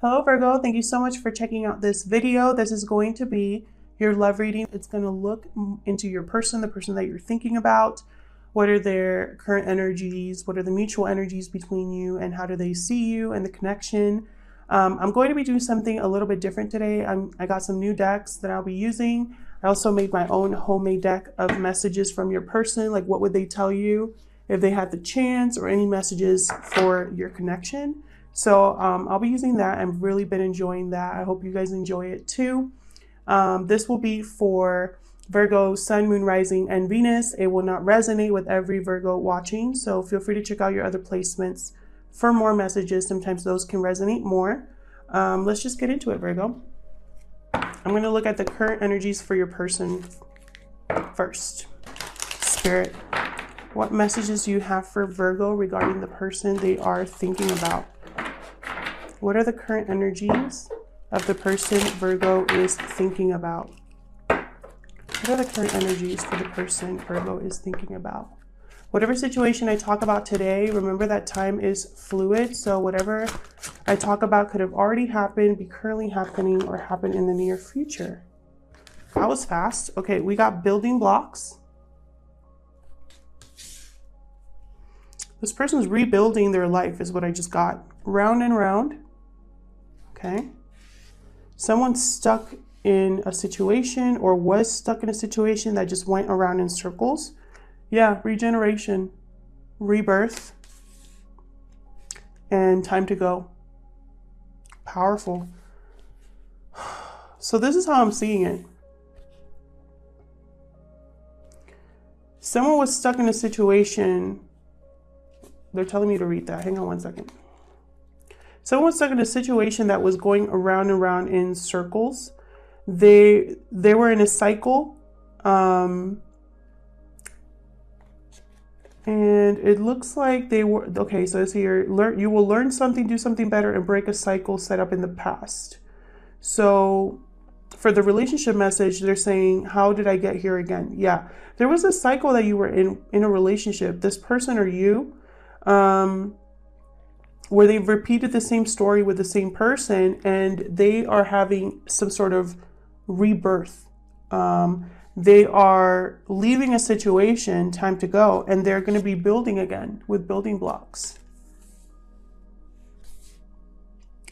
Hello Virgo, thank you so much for checking out this video. This is going to be your love reading. It's going to look into your person, the person that you're thinking about. What are their current energies? What are the mutual energies between you, and how do they see you and the connection? I'm going to be doing something a little bit different today. I got some new decks that I'll be using. I also made my own homemade deck of messages from your person. Like, what would they tell you if they had the chance, or any messages for your connection. So I'll be using that. I've really been enjoying that. I hope you guys enjoy it too. This will be for Virgo, Sun, Moon, Rising, and Venus. It will not resonate with every Virgo watching, so feel free to check out your other placements for more messages. Sometimes those can resonate more. Let's just get into it, Virgo. I'm going to look at the current energies for your person first. Spirit, what messages do you have for Virgo regarding the person they are thinking about? What are the current energies of the person Virgo is thinking about? What are the current energies for the person Virgo is thinking about? Whatever situation I talk about today, remember that time is fluid. So whatever I talk about could have already happened, be currently happening, or happen in the near future. That was fast. Okay, we got building blocks. This person's rebuilding their life is what I just got. Round and round. Okay. Someone's stuck in a situation, or was stuck in a situation that just went around in circles. Yeah, regeneration, rebirth, and time to go. Powerful. So this is how I'm seeing it. Someone was stuck in a situation. They're telling me to read that. Hang on one second. Someone was stuck in a situation that was going around and around in circles. They were in a cycle. And it looks like they were, okay, so it's here, you will learn something, do something better, and break a cycle set up in the past. So for the relationship message, they're saying, how did I get here again? Yeah, there was a cycle that you were in a relationship, this person or you, where they've repeated the same story with the same person, and they are having some sort of rebirth. They are leaving a situation, time to go, and they're going to be building again with building blocks.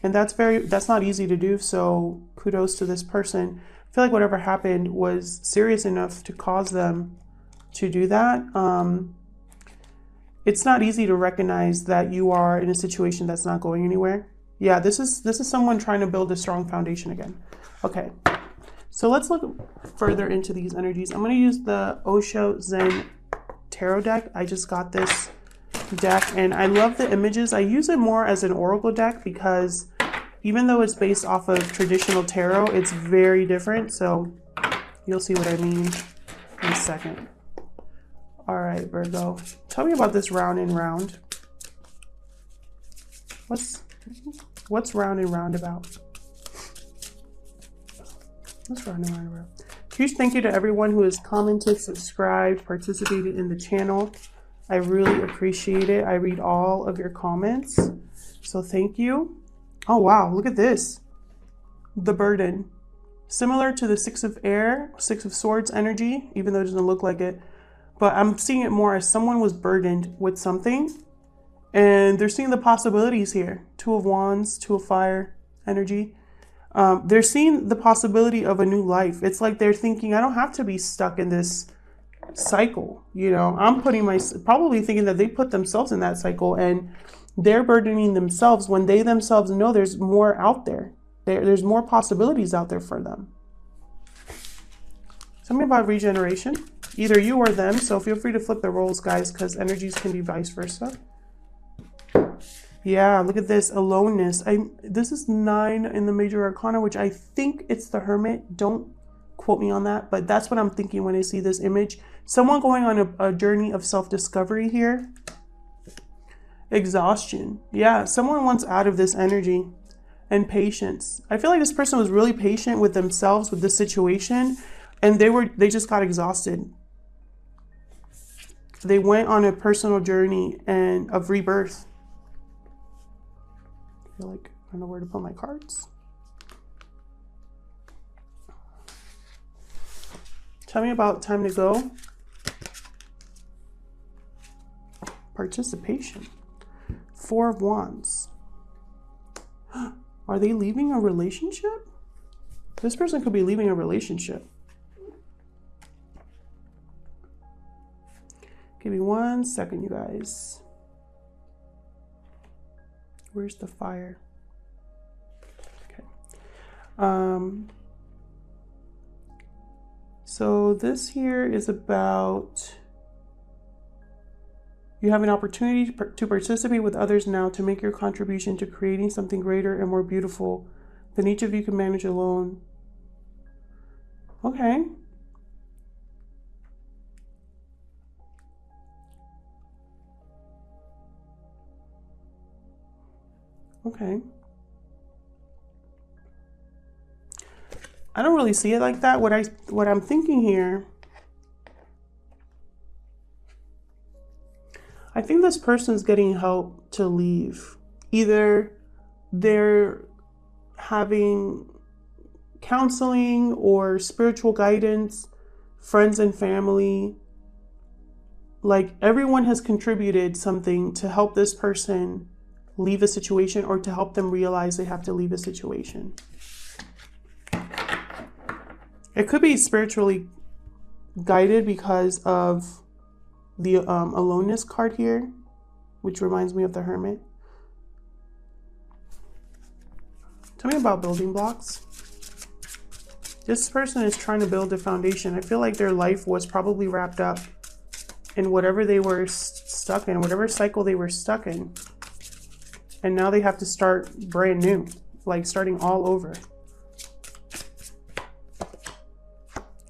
And that's not easy to do, so kudos to this person. I feel like whatever happened was serious enough to cause them to do that. It's not easy to recognize that you are in a situation that's not going anywhere. Yeah, this is someone trying to build a strong foundation again. Okay. So let's look further into these energies. I'm going to use the Osho Zen Tarot deck. I just got this deck and I love the images. I use it more as an oracle deck because even though it's based off of traditional tarot, it's very different. So you'll see what I mean in a second. All right, Virgo, tell me about this round and round. What's round and round about? What's round and round about? Huge thank you to everyone who has commented, subscribed, participated in the channel. I really appreciate it. I read all of your comments, so thank you. Oh wow, look at this. The burden. Similar to the Six of Swords energy, even though it doesn't look like it. But I'm seeing it more as someone was burdened with something, and they're seeing the possibilities here. Two of Wands, Two of Fire energy. They're seeing the possibility of a new life. It's like they're thinking, I don't have to be stuck in this cycle. You know, I'm probably thinking that they put themselves in that cycle, and they're burdening themselves when they themselves know there's more out there. There's more possibilities out there for them. Tell me about regeneration. Either you or them, so feel free to flip the roles, guys, because energies can be vice versa. Yeah, look at this, aloneness. This is 9 in the major arcana, which I think it's the Hermit. Don't quote me on that, but that's what I'm thinking when I see this image. Someone going on a journey of self-discovery here. Exhaustion. Yeah, someone wants out of this energy. And patience. I feel like this person was really patient with themselves, with the situation, and they just got exhausted. They went on a personal journey of rebirth. I feel like I don't know where to put my cards. Tell me about time to go. Participation. Four of Wands. Are they leaving a relationship? This person could be leaving a relationship. Give me 1 second, you guys. Where's the fire? Okay. So this here is about you have an opportunity to participate with others now to make your contribution to creating something greater and more beautiful than each of you can manage alone. Okay. Okay. I don't really see it like that. What I'm thinking here, I think this person's getting help to leave. Either they're having counseling or spiritual guidance, friends and family. Like everyone has contributed something to help this person leave a situation or to help them realize they have to leave a situation. It could be spiritually guided because of the aloneness card here, which reminds me of the Hermit. Tell me about building blocks. This person is trying to build a foundation. I feel like their life was probably wrapped up in whatever they were stuck in, whatever cycle they were stuck in. And now they have to start brand new, like starting all over.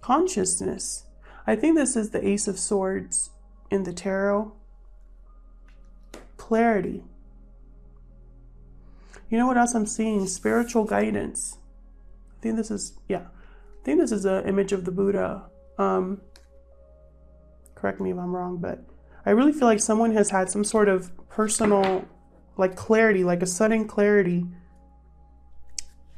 Consciousness. I think this is the Ace of Swords in the tarot. Clarity. You know what else I'm seeing? Spiritual guidance. I think this is, yeah. I think this is an image of the Buddha. Correct me if I'm wrong, but I really feel like someone has had some sort of personal, like clarity, like a sudden clarity.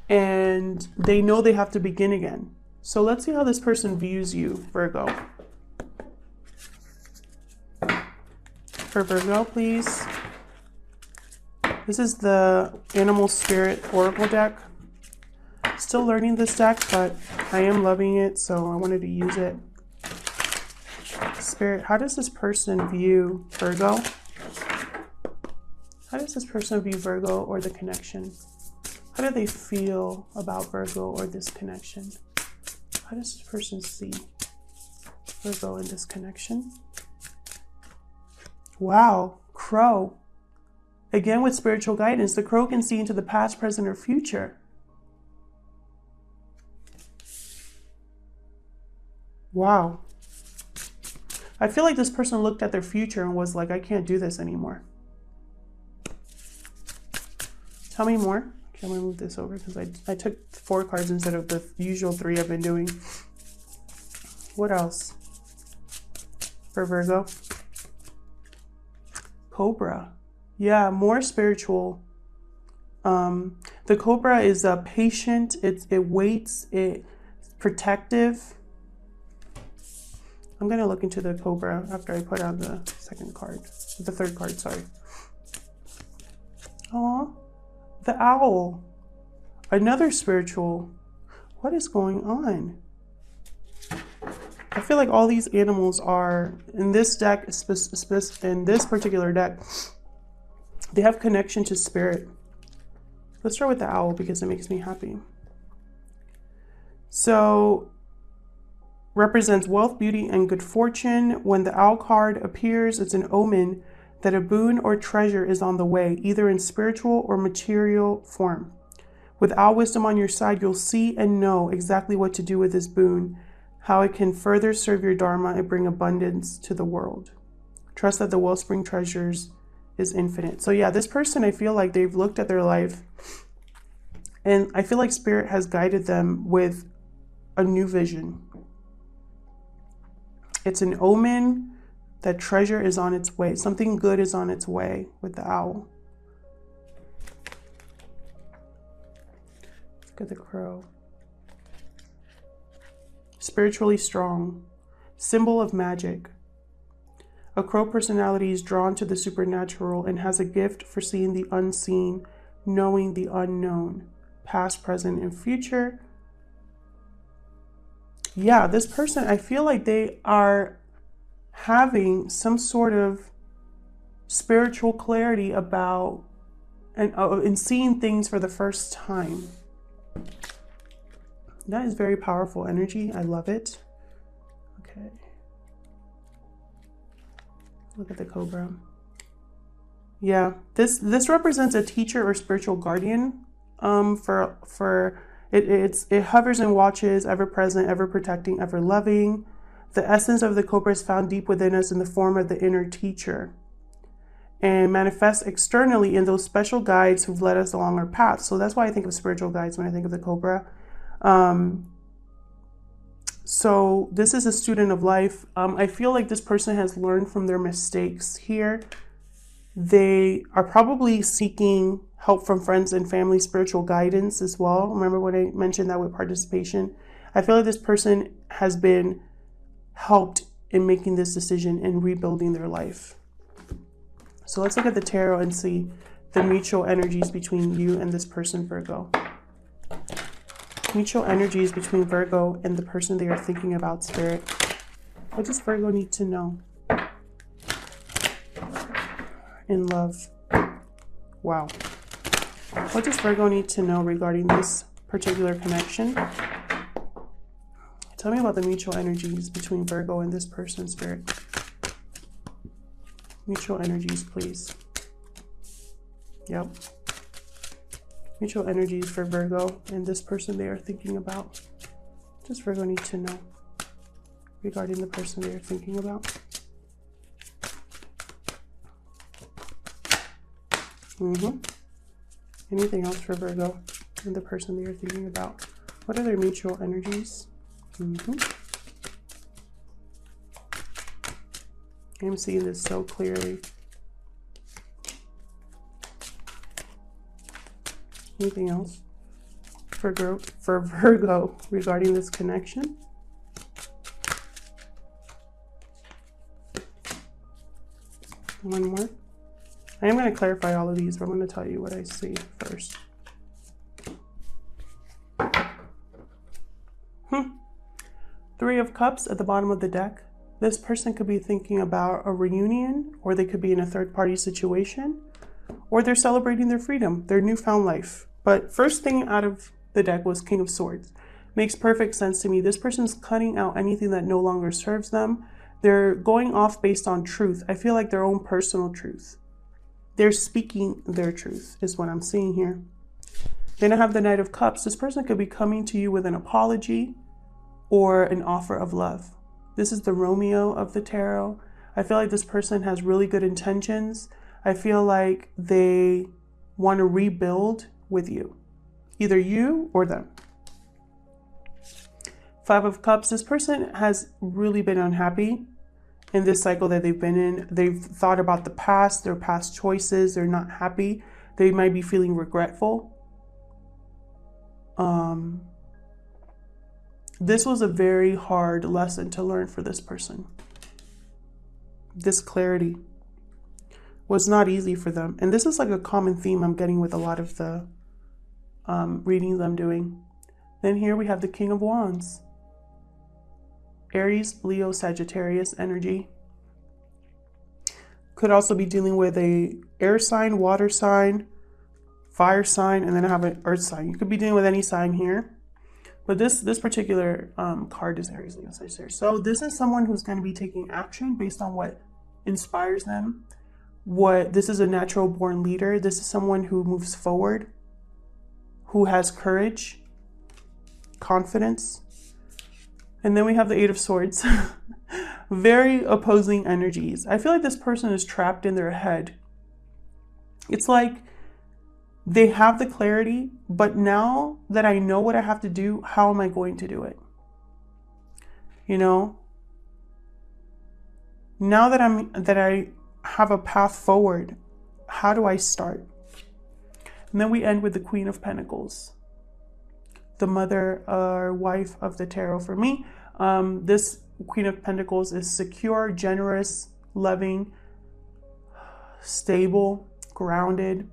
And they know they have to begin again. So let's see how this person views you, Virgo. For Virgo, please. This is the Animal Spirit Oracle deck. Still learning this deck, but I am loving it, so I wanted to use it. Spirit, how does this person view Virgo? How does this person view Virgo or the connection? How do they feel about Virgo or this connection? How does this person see Virgo in this connection? Wow, Crow. Again, with spiritual guidance, the Crow can see into the past, present, or future. Wow. I feel like this person looked at their future and was like, I can't do this anymore. Tell me more. Okay, I'm gonna move this over because I took 4 cards instead of the usual 3 I've been doing. What else for Virgo? Cobra. Yeah, more spiritual. The Cobra is patient. It waits. It's protective. I'm gonna look into the Cobra after I put on the second card, the third card. Sorry. Aw, the Owl. Another spiritual. What is going on? I feel like all these animals are in this deck, in this particular deck, they have connection to spirit. Let's start with the Owl because it makes me happy. So, represents wealth, beauty, and good fortune. When the Owl card appears, it's an omen that a boon or treasure is on the way, either in spiritual or material form. With Owl wisdom on your side, you'll see and know exactly what to do with this boon, how it can further serve your dharma and bring abundance to the world. Trust that the wellspring treasures is infinite. So yeah, this person, I feel like they've looked at their life and I feel like spirit has guided them with a new vision. It's an omen that treasure is on its way. Something good is on its way with the Owl. Look at the crow. Spiritually strong. Symbol of magic. A crow personality is drawn to the supernatural and has a gift for seeing the unseen, knowing the unknown, past, present, and future. Yeah, this person, I feel like they are having some sort of spiritual clarity about and seeing things for the first time. That is very powerful energy. I love it. Okay. Look at the cobra. Yeah, this represents a teacher or spiritual guardian. It hovers and watches, ever present, ever protecting, ever loving. The essence of the cobra is found deep within us in the form of the inner teacher, and manifests externally in those special guides who've led us along our path. So that's why I think of spiritual guides when I think of the cobra. So this is a student of life. I feel like this person has learned from their mistakes here. They are probably seeking help from friends and family, spiritual guidance as well. Remember when I mentioned that with participation? I feel like this person has been helped in making this decision and rebuilding their life. So let's look at the tarot and see the mutual energies between you and this person, Virgo. Mutual energies between Virgo and the person they are thinking about, Spirit. What does Virgo need to know? In love. Wow. What does Virgo need to know regarding this particular connection? Tell me about the mutual energies between Virgo and this person, Spirit. Mutual energies, please. Yep. Mutual energies for Virgo and this person they are thinking about. What does Virgo need to know regarding the person they are thinking about? Anything else for Virgo and the person they are thinking about? What are their mutual energies? I'm seeing this so clearly. Anything else for Virgo regarding this connection? One more. I am going to clarify all of these, but I'm going to tell you what I see first. Three of Cups at the bottom of the deck. This person could be thinking about a reunion, or they could be in a third-party situation, or they're celebrating their freedom, their newfound life. But first thing out of the deck was King of Swords. Makes perfect sense to me. This person's cutting out anything that no longer serves them. They're going off based on truth. I feel like their own personal truth. They're speaking their truth is what I'm seeing here. Then I have the Knight of Cups. This person could be coming to you with an apology or an offer of love. This is the Romeo of the tarot. I feel like this person has really good intentions. I feel like they want to rebuild with you, either you or them. Five of Cups. This person has really been unhappy in this cycle that they've been in. They've thought about the past, their past choices. They're not happy. They might be feeling regretful. This was a very hard lesson to learn for this person. This clarity was not easy for them. And this is like a common theme I'm getting with a lot of the readings I'm doing. Then here we have the King of Wands. Aries, Leo, Sagittarius energy. Could also be dealing with a air sign, water sign, fire sign, and then I have an earth sign. You could be dealing with any sign here. But this particular card is Aries, Leo, Sagittarius. So this is someone who's going to be taking action based on what inspires them. This is a natural born leader. This is someone who moves forward, who has courage, confidence. And then we have the Eight of Swords. Very opposing energies. I feel like this person is trapped in their head. It's like they have the clarity, but now that I know what I have to do, how am I going to do it? You know? Now that I have a path forward, how do I start? And then we end with the Queen of Pentacles. the mother or wife of the tarot for me. This Queen of Pentacles is secure, generous, loving, stable, grounded.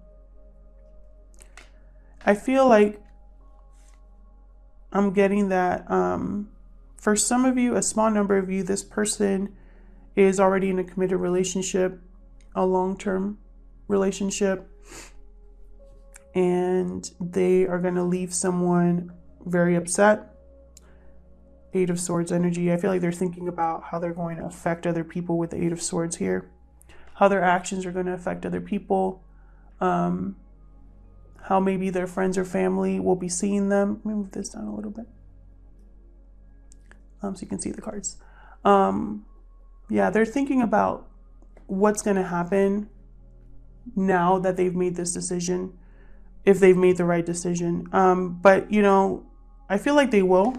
I feel like I'm getting that for some of you, a small number of you, this person is already in a committed relationship, a long-term relationship, and they are going to leave someone very upset. Eight of Swords energy. I feel like they're thinking about how they're going to affect other people with the Eight of Swords here, how their actions are going to affect other people, how maybe their friends or family will be seeing them. Let me move this down a little bit so you can see the cards. Yeah, they're thinking about what's going to happen now that they've made this decision, if they've made the right decision. But, you know, I feel like they will,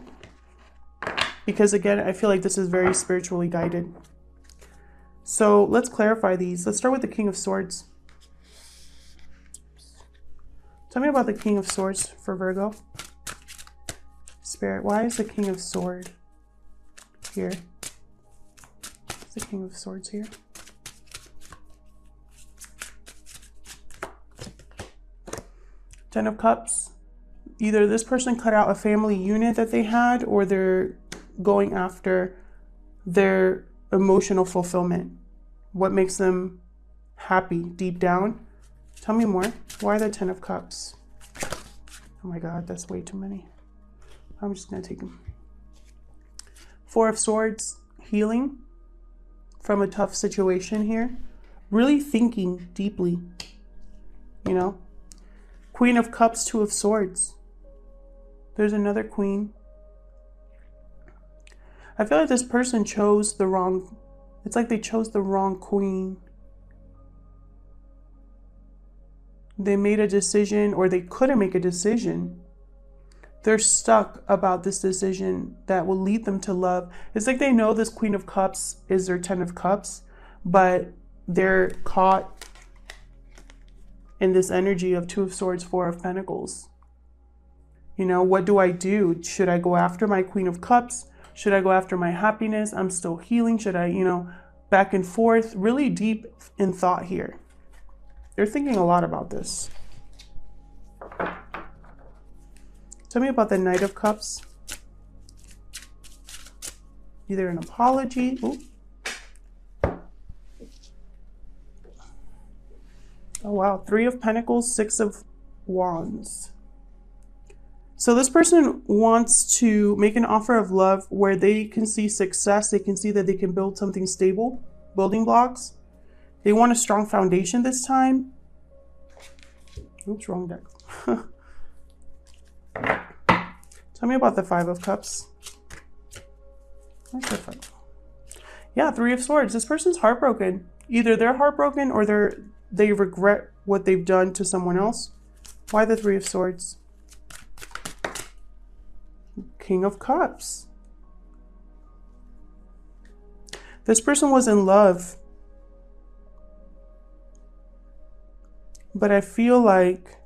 because again, I feel like this is very spiritually guided. So let's clarify these. Let's start with the King of Swords. Tell me about the King of Swords for Virgo. Spirit, why is the King of Swords here? What's the King of Swords here? Ten of Cups. Either this person cut out a family unit that they had, or they're going after their emotional fulfillment. What makes them happy deep down? Tell me more. Why the Ten of Cups? Oh my God, that's way too many. I'm just going to take them. Four of Swords, healing from a tough situation here. Really thinking deeply, you know. Queen of Cups, Two of Swords. There's another Queen. I feel like this person chose the wrong, it's like they chose the wrong Queen. They made a decision, or they couldn't make a decision. They're stuck about this decision that will lead them to love. It's like they know this Queen of Cups is their Ten of Cups, but they're caught in this energy of Two of Swords, Four of Pentacles. You know, what do I do? Should I go after my Queen of Cups? Should I go after my happiness? I'm still healing. Should I, you know, back and forth, really deep in thought here. They're thinking a lot about this. Tell me about the Knight of Cups. Either an apology. Ooh. Oh, wow. Three of Pentacles, Six of Wands. So this person wants to make an offer of love where they can see success. They can see that they can build something stable, building blocks. They want a strong foundation this time. Oops, wrong deck. Tell me about the Five of Cups. Where's the five? Yeah, Three of Swords. This person's heartbroken. Either they're heartbroken or they regret what they've done to someone else. Why the Three of Swords? King of Cups. This person was in love, but I feel like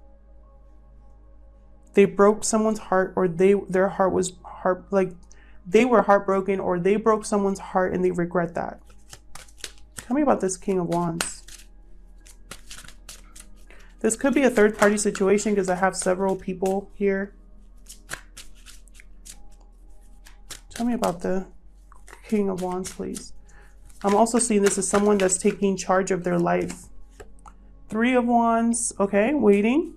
they broke someone's heart, or their heart was like they were heartbroken, or they broke someone's heart and they regret that. Tell me about this King of Wands. This could be a third-party situation because I have several people here. Tell me about the King of Wands, please. I'm also seeing this as someone that's taking charge of their life. Three of Wands. Okay, waiting.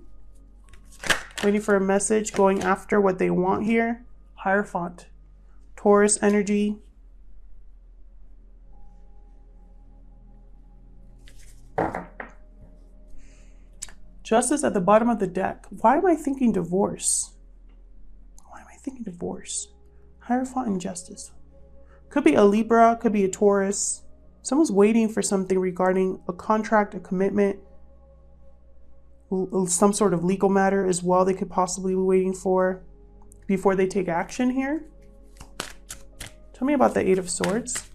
Waiting for a message, going after what they want here. Hierophant. Taurus energy. Justice at the bottom of the deck. Why am I thinking divorce? Why am I thinking divorce? Hierophant and Justice. Could be a Libra, could be a Taurus. Someone's waiting for something regarding a contract, a commitment, some sort of legal matter as well they could possibly be waiting for before they take action here. Tell me about the Eight of Swords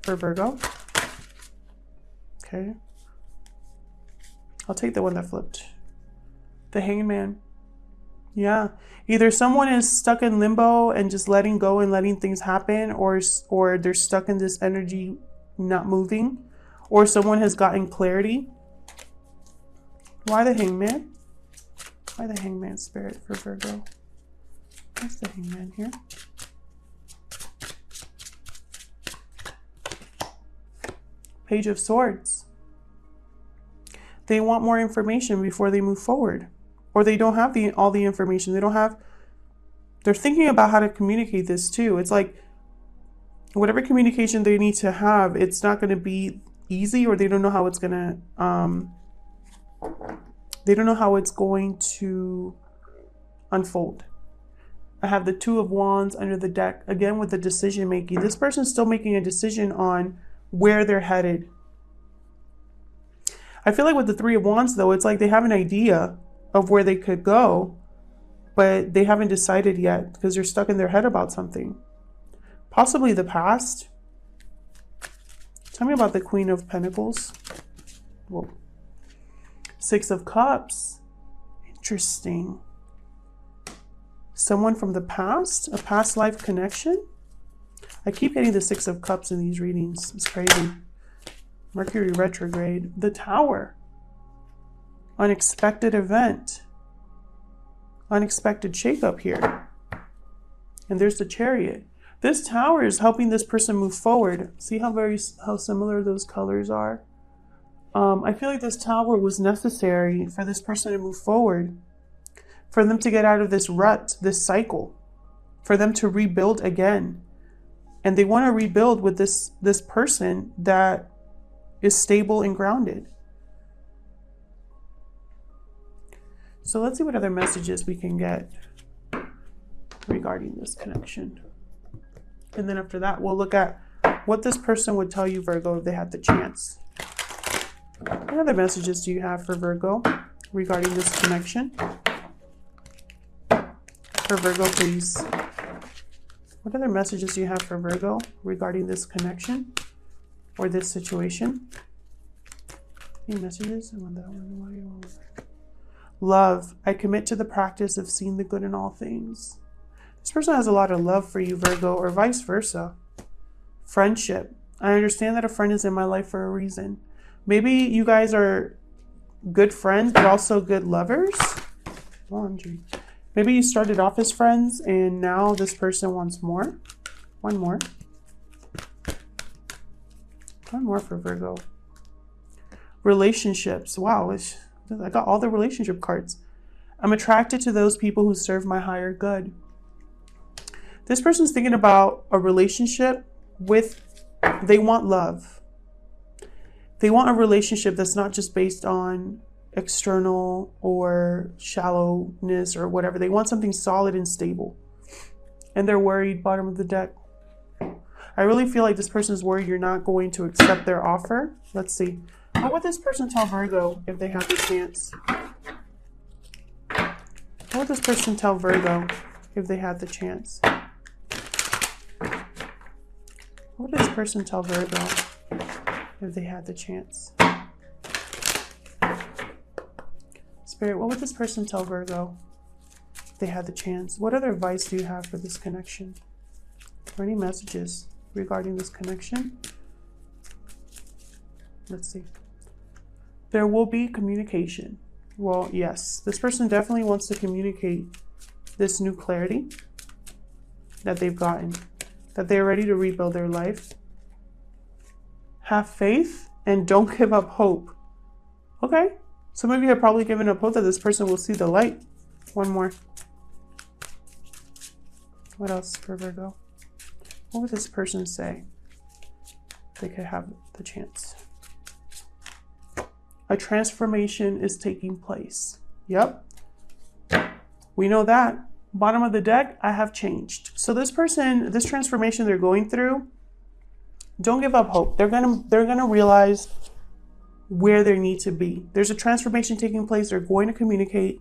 for Virgo. Okay. I'll take the one that flipped. The Hanged Man. Yeah. Either someone is stuck in limbo and just letting go and letting things happen, or they're stuck in this energy not moving, or someone has gotten clarity. Why the Hangman? Why the Hangman spirit for Virgo? What's the Hangman here? Page of Swords. They want more information before they move forward. Or they don't have all the information. They're thinking about how to communicate this too. It's like whatever communication they need to have, it's not going to be easy, or they don't know how it's going to, they don't know how it's going to unfold. I have the Two of Wands under the deck, again with the decision making. This person's still making a decision on where they're headed. I feel like with the Three of Wands though, it's like they have an idea of where they could go, but they haven't decided yet because they're stuck in their head about something. Possibly the past. Tell me about the Queen of Pentacles. Whoa. Six of Cups. Interesting. Someone from the past? A past life connection? I keep getting the Six of Cups in these readings. It's crazy. Mercury retrograde. The Tower. Unexpected event. Unexpected shakeup here. And there's the Chariot. This Tower is helping this person move forward. See how similar those colors are? I feel like this Tower was necessary for this person to move forward, for them to get out of this rut, this cycle, for them to rebuild again. And they want to rebuild with this person that is stable and grounded. So let's see what other messages we can get regarding this connection. And then after that, we'll look at what this person would tell you, Virgo, if they had the chance. What other messages do you have for Virgo regarding this connection? For Virgo, please. What other messages do you have for Virgo regarding this connection or this situation? Any messages? I want that one. Love. I commit to the practice of seeing the good in all things. This person has a lot of love for you, Virgo, or vice versa. Friendship. I understand that a friend is in my life for a reason. Maybe you guys are good friends, but also good lovers. Laundry. Maybe you started off as friends and now this person wants more. One more. One more for Virgo. Relationships. Wow, I got all the relationship cards. I'm attracted to those people who serve my higher good. This person's thinking about a relationship they want love. They want a relationship that's not just based on external or shallowness or whatever. They want something solid and stable. And they're worried, bottom of the deck. I really feel like this person's worried you're not going to accept their offer. Let's see. What would this person tell Virgo if they had the chance? What would this person tell Virgo if they had the chance? What would this person tell Virgo if they had the chance? Spirit, what would this person tell Virgo if they had the chance? What other advice do you have for this connection? Or any messages regarding this connection? Let's see. There will be communication. Well, yes, this person definitely wants to communicate this new clarity that they've gotten, that they're ready to rebuild their life. Have faith and don't give up hope. Okay. Some of you have probably given up hope that this person will see the light. One more. What else for Virgo? What would this person say if they could have the chance? A transformation is taking place. Yep. We know that. Bottom of the deck, I have changed. So this person, this transformation they're going through, don't give up hope. They're gonna realize where they need to be. There's a transformation taking place. They're going to communicate.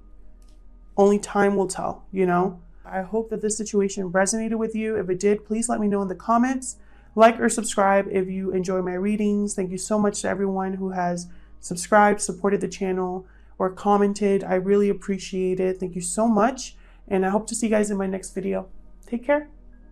Only time will tell, you know? I hope that this situation resonated with you. If it did, please let me know in the comments. Like or subscribe if you enjoy my readings. Thank you so much to everyone who has subscribed, supported the channel, or commented. I really appreciate it. Thank you so much. And I hope to see you guys in my next video. Take care.